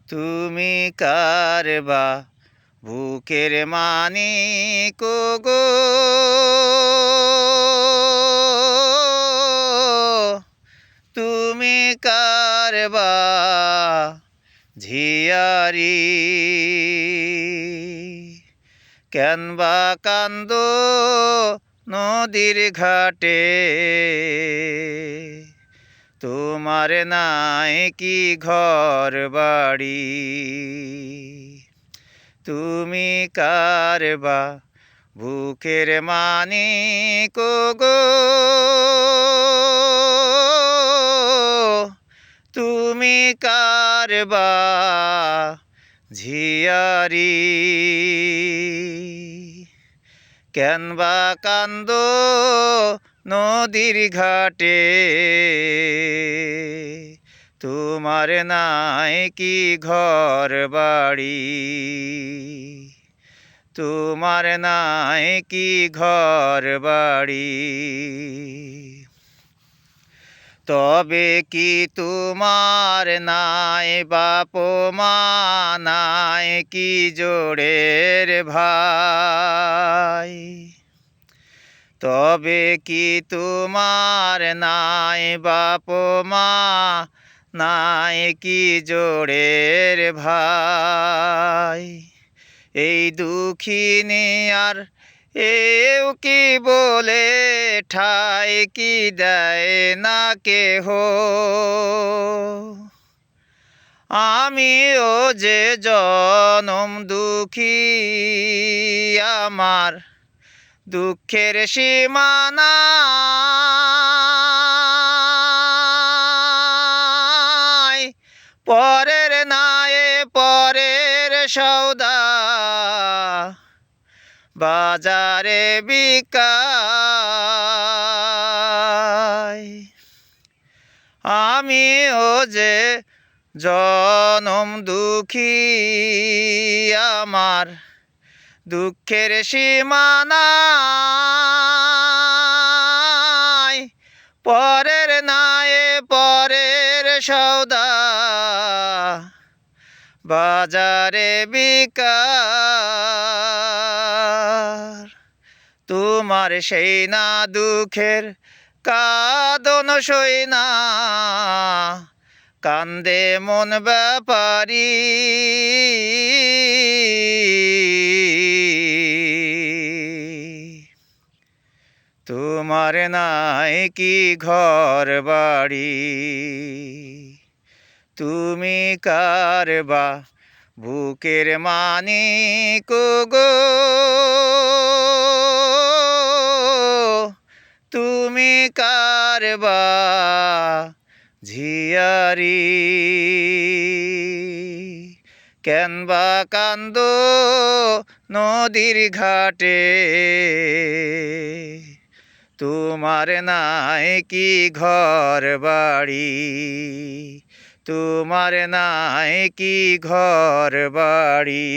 তুমি কার বা বুকের মানিক গো, তুমি কার বা ঝিয়ারি, কেন বা কান্দো নদীর ঘাটে, তোমার নাই কি ঘর বাড়ি, তুমি কার বা বুকের মানিক গো, তুমি কার বা ঝিয়ারি, কেন বা কান্দো নদীর ঘাটে, তোমার নাই কি ঘর বাড়ি, তোমার নাই কি ঘর বাড়ি। তবে কি তোমার নাই বাপ মা, নাই কি জোড়ের ভাই, তবে কি তোমার নাই বাপ মা, নাই কি জোড়ের ভাই, এই দুঃখিনী আর এও কি বলে ঠাই কি দেয় না কেহ, আমিও যে জনম দুঃখী, আমার দুঃখের সীমা নাই, পরের নায়ে পরের সওদা, বাজারে বিকায়, আমিও যে জনম দুঃখী, আমার দুঃখের সীমা নাই, পরের নায়ে পরের সওদা, বাজারে বিকার, তোমার সেই না দুঃখের কাঁদন সই না, কান্দে মন ব্যাপারী, তোমার নাই কি ঘর বাড়ি, তুমি কার বা বুকের মানিক গো, তুমি কার বা ঝিয়ারি, কেন বা কান্দো নদীর ঘাটে, তোমার নাই কি ঘর বাড়ি, তোমার নাই কি ঘর বাড়ি।